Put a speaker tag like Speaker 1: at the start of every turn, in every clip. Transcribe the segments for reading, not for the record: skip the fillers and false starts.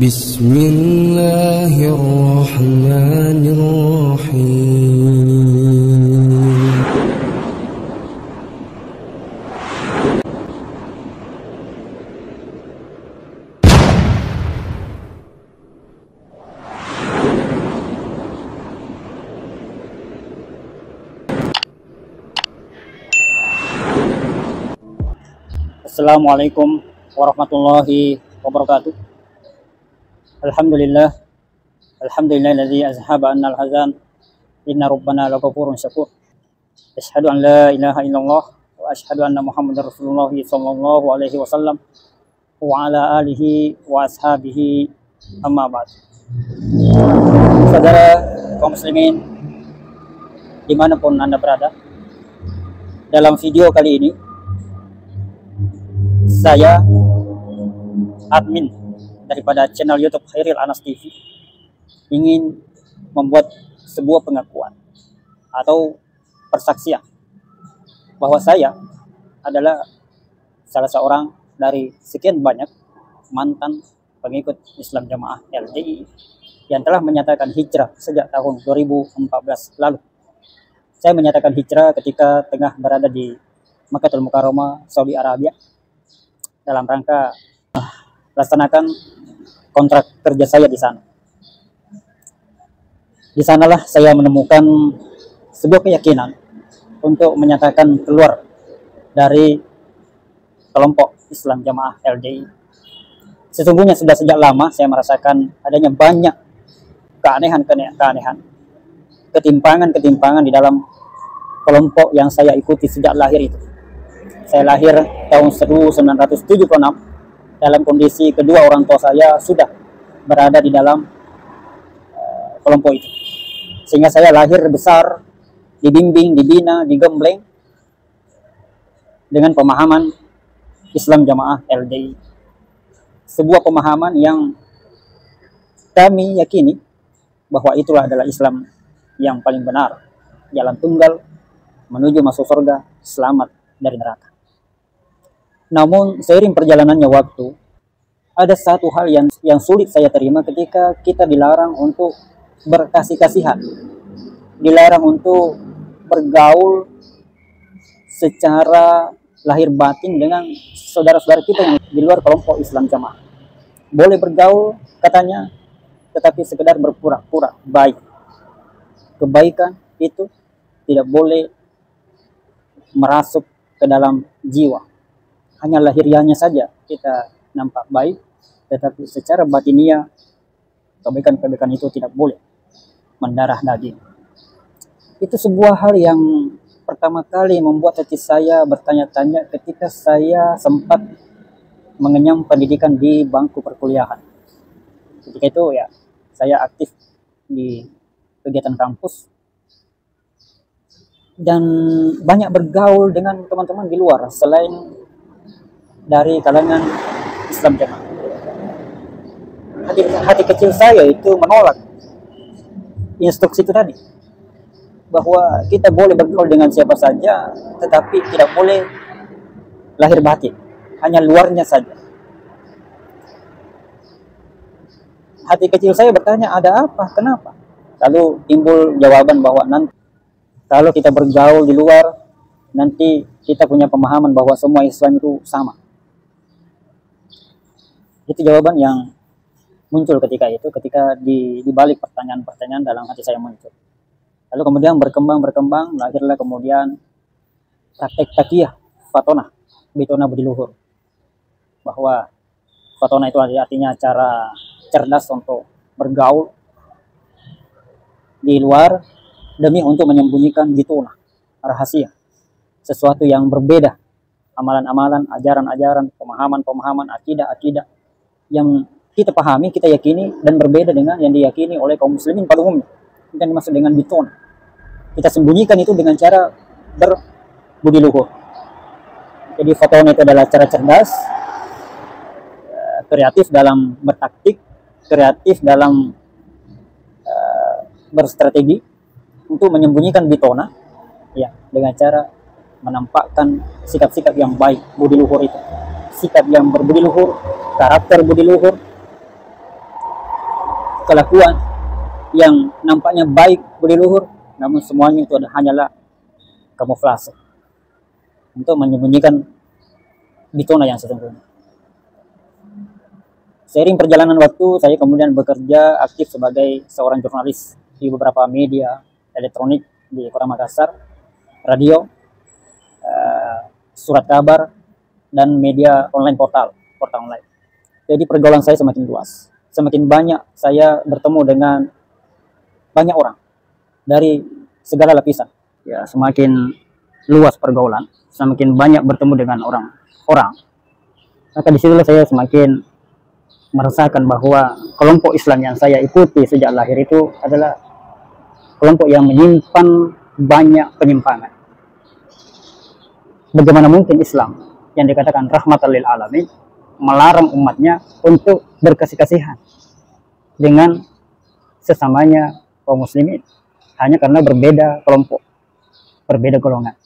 Speaker 1: Bismillahirrahmanirrahim.
Speaker 2: Assalamualaikum warahmatullahi wabarakatuh. Alhamdulillahilladzi azhaba 'annal hazan. Inna rabbana laghafurun syakur. Asyhadu an la ilaha illallah wa asyhadu anna Muhammadar Rasulullah sallallahu alaihi wasallam wa ala alihi wa ashabihi, amma ba'd. Saudara kaum muslimin dimanapun Anda berada, dalam video kali ini saya admin daripada channel YouTube Khairil Anas TV ingin membuat sebuah pengakuan atau persaksian bahwa saya adalah salah seorang dari sekian banyak mantan pengikut Islam Jamaah LDI yang telah menyatakan hijrah sejak tahun 2014 lalu. Saya menyatakan hijrah ketika tengah berada di Makkahul Mukarramah, Saudi Arabia, dalam rangka melaksanakan kontrak kerja saya di sana. Di sanalah saya menemukan sebuah keyakinan untuk menyatakan keluar dari kelompok Islam Jamaah LDI. Sesungguhnya sudah sejak lama saya merasakan adanya banyak keanehan, ketimpangan di dalam kelompok yang saya ikuti sejak lahir itu. Saya lahir tahun 1976 dalam kondisi kedua orang tua saya sudah berada di dalam kelompok itu. Sehingga saya lahir besar, dibimbing, dibina, digembleng dengan pemahaman Islam Jamaah LDI. Sebuah pemahaman yang kami yakini bahwa itulah adalah Islam yang paling benar, jalan tunggal menuju masuk surga, selamat dari neraka. Namun seiring perjalanannya waktu, ada satu hal yang sulit saya terima ketika kita dilarang untuk berkasih-kasihan, dilarang untuk bergaul secara lahir batin dengan saudara-saudara kita yang di luar kelompok Islam Jamaah. Boleh bergaul katanya, tetapi sekedar berpura-pura baik. Kebaikan itu tidak boleh merasuk ke dalam jiwa. Hanya lahiriahnya saja kita nampak baik, tetapi secara batiniah kebaikan-kebaikan itu tidak boleh mendarah daging. Itu sebuah hal yang pertama kali membuat hati saya bertanya-tanya ketika saya sempat mengenyam pendidikan di bangku perkuliahan. Ketika itu ya saya aktif di kegiatan kampus dan banyak bergaul dengan teman-teman di luar selain dari kalangan Islam Jamaah. Hati kecil saya itu menolak instruksi itu tadi, bahwa kita boleh bergaul dengan siapa saja, tetapi tidak boleh lahir batin, hanya luarnya saja. Hati kecil saya bertanya, ada apa? Kenapa? Lalu timbul jawaban bahwa nanti kalau kita bergaul di luar, nanti kita punya pemahaman bahwa semua Islam itu sama. Itu jawaban yang muncul ketika itu, ketika di balik pertanyaan-pertanyaan dalam hati saya muncul. Lalu kemudian berkembang, lahirlah kemudian praktek takiyah, fatonah, bitona budi luhur. Bahwa fatonah itu artinya cara cerdas untuk bergaul di luar demi untuk menyembunyikan bitona, rahasia. Sesuatu yang berbeda, amalan-amalan, ajaran-ajaran, pemahaman-pemahaman, akidah-akidah yang kita pahami, kita yakini, dan berbeda dengan yang diyakini oleh kaum muslimin pada umumnya. Itu yang dimaksud dengan bitona. Kita sembunyikan itu dengan cara berbudi luhur. Jadi fatonah itu adalah cara cerdas, kreatif dalam bertaktik, kreatif dalam berstrategi untuk menyembunyikan bitona, ya, dengan cara menampakkan sikap-sikap yang baik, budi luhur itu. sikap yang berbudi luhur, karakter budi luhur, kelakuan yang nampaknya baik budi luhur, namun semuanya itu hanyalah kamuflase untuk menyembunyikan bitona yang sesungguhnya. Seiring perjalanan waktu, saya kemudian bekerja aktif sebagai seorang jurnalis di beberapa media elektronik di Kota Makassar, radio, surat kabar, dan media online portal online. Jadi pergaulan saya semakin luas, semakin banyak saya bertemu dengan banyak orang dari segala lapisan. Ya, semakin luas pergaulan, semakin banyak bertemu dengan orang-orang. Maka disitulah saya semakin merasakan bahwa kelompok Islam yang saya ikuti sejak lahir itu adalah kelompok yang menyimpan banyak penyimpangan. Bagaimana mungkin Islam yang dikatakan rahmatan lil alamin melarang umatnya untuk berkasih-kasihan dengan sesamanya kaum muslimin hanya karena berbeda kelompok, berbeda golongan.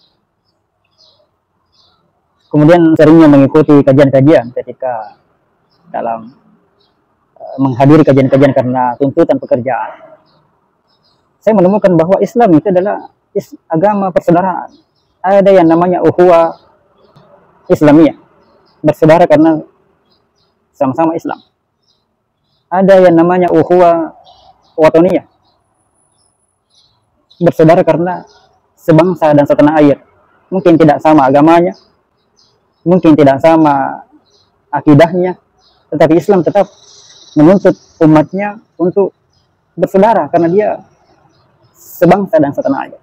Speaker 2: Kemudian seringnya mengikuti kajian-kajian ketika dalam menghadiri kajian-kajian karena tuntutan pekerjaan. Saya menemukan bahwa Islam itu adalah agama persaudaraan. Ada yang namanya ukhuwah Islamiyah, bersaudara karena sama-sama Islam. Ada yang namanya ukhuwah watoniyah, bersaudara karena sebangsa dan setanah air. Mungkin tidak sama agamanya, mungkin tidak sama akidahnya, tetapi Islam tetap menuntut umatnya untuk bersaudara karena dia sebangsa dan setanah air.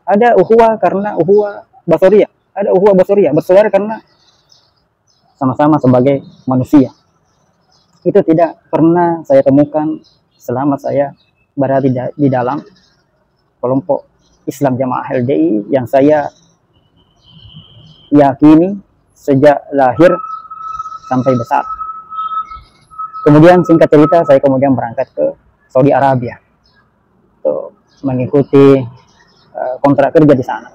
Speaker 2: Ada ukhuwah karena ukhuwah basoriyah, ada ukhuwah basoriyah, bersaudara karena sama-sama sebagai manusia. Itu tidak pernah saya temukan selama saya berada di dalam kelompok Islam Jamaah LDI yang saya yakini sejak lahir sampai besar. Kemudian singkat cerita, saya kemudian berangkat ke Saudi Arabia untuk mengikuti kontrak kerja di sana.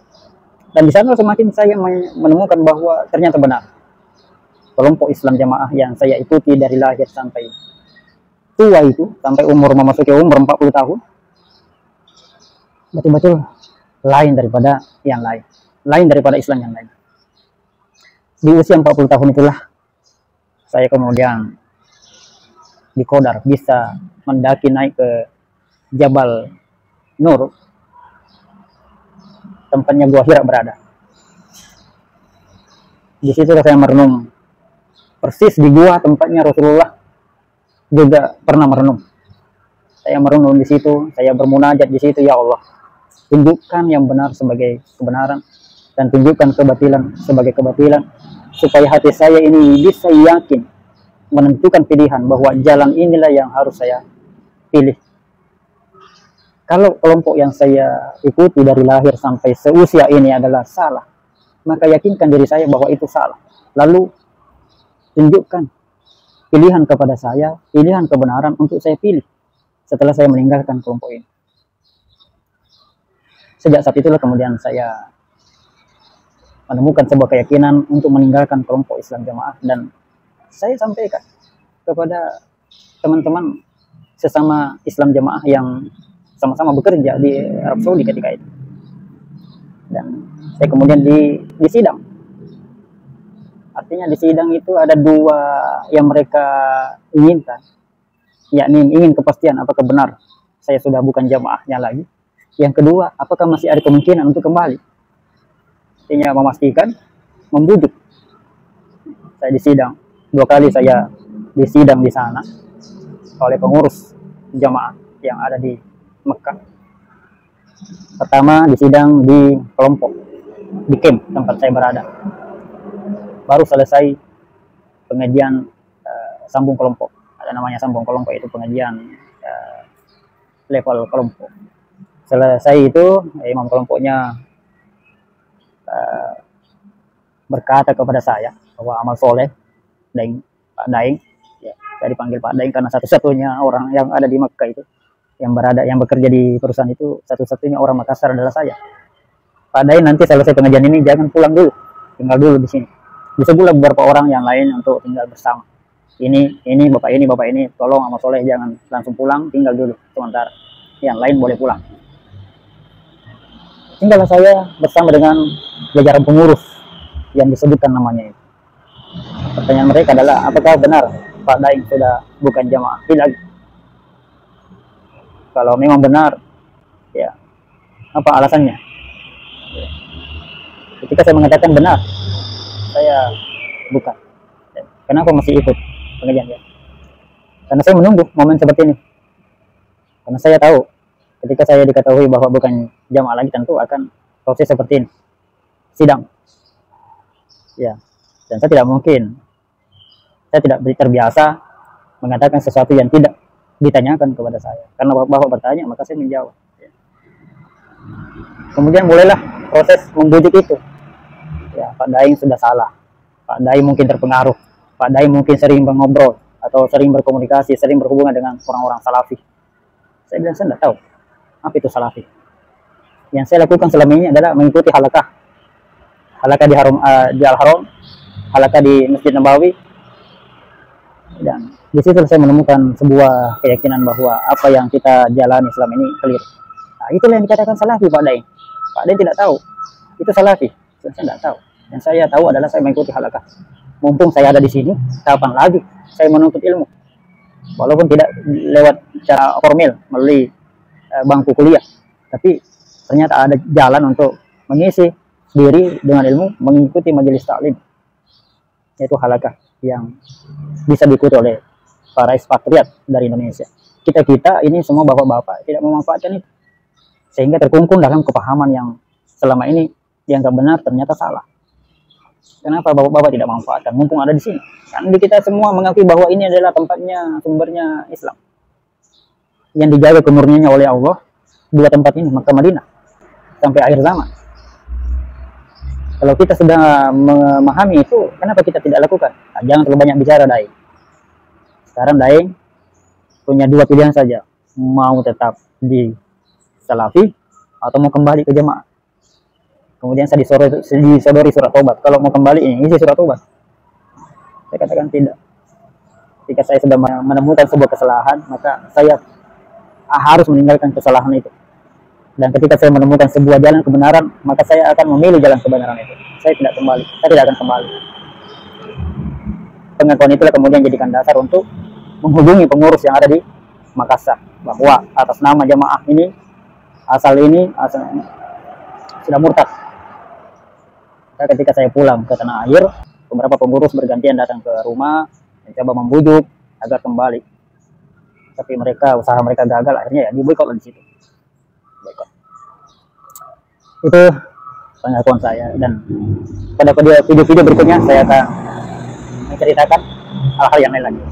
Speaker 2: Dan di sana semakin saya menemukan bahwa ternyata benar kelompok Islam Jamaah yang saya ikuti dari lahir sampai tua itu, sampai umur memasuki umur 40 tahun, betul-betul lain daripada yang lain, lain daripada Islam yang lain. Di usia 40 tahun itulah saya kemudian dikodar bisa mendaki naik ke Jabal Nur, tempatnya Gua Hira berada. Di situ saya merenung, persis di gua tempatnya Rasulullah juga pernah merenung. Saya merenung di situ, saya bermunajat di situ, ya Allah, tunjukkan yang benar sebagai kebenaran dan tunjukkan kebatilan sebagai kebatilan, supaya hati saya ini bisa yakin menentukan pilihan bahwa jalan inilah yang harus saya pilih. Kalau kelompok yang saya ikuti dari lahir sampai seusia ini adalah salah, maka yakinkan diri saya bahwa itu salah. Lalu tunjukkan pilihan kepada saya, pilihan kebenaran untuk saya pilih setelah saya meninggalkan kelompok ini. Sejak saat itulah kemudian saya menemukan sebuah keyakinan untuk meninggalkan kelompok Islam Jamaah, dan saya sampaikan kepada teman-teman sesama Islam Jamaah yang sama-sama bekerja di Arab Saudi ketika itu. Dan saya kemudian di sidang. Artinya di sidang itu ada dua yang mereka inginkan, yakni ingin kepastian apakah benar saya sudah bukan jamaahnya lagi. Yang kedua, apakah masih ada kemungkinan untuk kembali. Artinya memastikan, membujuk. Saya di sidang. 2 kali saya disidang di sana oleh pengurus jamaah yang ada di Mekah. Pertama disidang di kelompok, di camp tempat saya berada. Baru selesai pengajian sambung kelompok. Ada namanya sambung kelompok, itu pengajian level kelompok. Selesai itu imam kelompoknya berkata kepada saya bahwa amal soleh Daeng, Pak Daeng, ya, saya dipanggil Pak Daeng karena satu-satunya orang yang ada di Mekah itu, yang bekerja di perusahaan itu, satu-satunya orang Makassar adalah saya. Pak Daeng, nanti selesai pengajian ini jangan pulang dulu, tinggal dulu di sini. Bisa pula beberapa orang yang lain untuk tinggal bersama. Ini bapak ini, tolong sama Soleh jangan langsung pulang, tinggal dulu sementara. Yang lain boleh pulang. Tinggallah saya bersama dengan jajaran pengurus yang disebutkan namanya itu. Pertanyaan mereka adalah, apakah benar Pak Daeng sudah bukan jamaah lagi? Kalau memang benar, ya apa alasannya? Ketika saya mengatakan benar, saya bukan. Kenapa masih ikut pengajian ya? Karena saya menunggu momen seperti ini. Karena saya tahu ketika saya diketahui bahwa bukan jamaah lagi, tentu akan proses seperti ini, sidang. Ya, dan saya tidak mungkin, saya tidak terbiasa mengatakan sesuatu yang tidak ditanyakan kepada saya. Karena bapak bertanya, maka saya menjawab. Ya. Kemudian mulailah proses membujuk itu. Ya, Pak Daeng sudah salah. Pak Daeng mungkin terpengaruh. Pak Daeng mungkin sering mengobrol atau sering berkomunikasi, sering berhubungan dengan orang-orang salafi. Saya bilang, saya tidak tahu apa itu salafi. Yang saya lakukan selama ini adalah mengikuti halakah di Al-Haram, halakah di Masjid Nabawi, dan di situ saya menemukan sebuah keyakinan bahwa apa yang kita jalani selama ini keliru. Nah, itulah yang dikatakan salafi Pak Daeng. Pak Daeng tidak tahu itu salafi. Saya tidak tahu. Yang saya tahu adalah saya mengikuti halakah. Mumpung saya ada di sini, kapan lagi saya menuntut ilmu? Walaupun tidak lewat cara formal melalui bangku kuliah, tapi ternyata ada jalan untuk mengisi diri dengan ilmu, mengikuti majelis taklim, yaitu halakah yang bisa diikuti oleh para ekspatriat dari Indonesia. Kita ini semua bapak-bapak tidak memanfaatkan itu, sehingga terkungkung dalam kepahaman yang selama ini dianggap benar ternyata salah. Kenapa bapak-bapak tidak memanfaatkan mumpung ada di sini? Kan kita semua mengakui bahwa ini adalah tempatnya, sumbernya Islam yang dijaga kemurniannya oleh Allah. Dua tempat ini, Makkah Madinah, sampai akhir zaman. Kalau kita sudah memahami itu, kenapa kita tidak lakukan? Nah, jangan terlalu banyak bicara, Daeng. Sekarang Daeng punya dua pilihan saja, mau tetap di Salafi atau mau kembali ke jemaah. Kemudian saya disodori surat tobat. Kalau mau kembali, ini isi surat tobat. Saya katakan tidak. Ketika saya sudah menemukan sebuah kesalahan, maka saya harus meninggalkan kesalahan itu. Dan ketika saya menemukan sebuah jalan kebenaran, maka saya akan memilih jalan kebenaran itu. Saya tidak kembali. Saya tidak akan kembali. Pengakuan itulah kemudian jadikan dasar untuk menghubungi pengurus yang ada di Makassar, bahwa atas nama jamaah ini, asal ini sudah murtad. Ketika saya pulang ke tanah air, beberapa pengurus bergantian datang ke rumah, mencoba membujuk agar kembali. Tapi usaha mereka gagal, akhirnya ya diboikot di situ. Boikot. Itu pengakuan saya, dan pada video-video berikutnya saya akan menceritakan hal-hal yang lain lagi.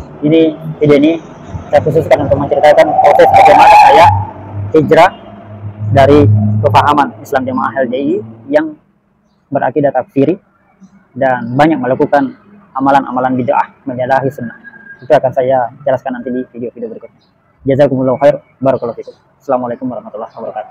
Speaker 2: Video ini saya khususkan untuk menceritakan proses bagaimana saya hijrah dari kepahaman Islam Jamaah LDI yang berakidah takfiri dan banyak melakukan amalan-amalan bid'ah menyalahi sunnah. Itu akan saya jelaskan nanti di video-video berikutnya. Jazakumullahu khair, barakallahu fikum. Assalamualaikum warahmatullahi wabarakatuh.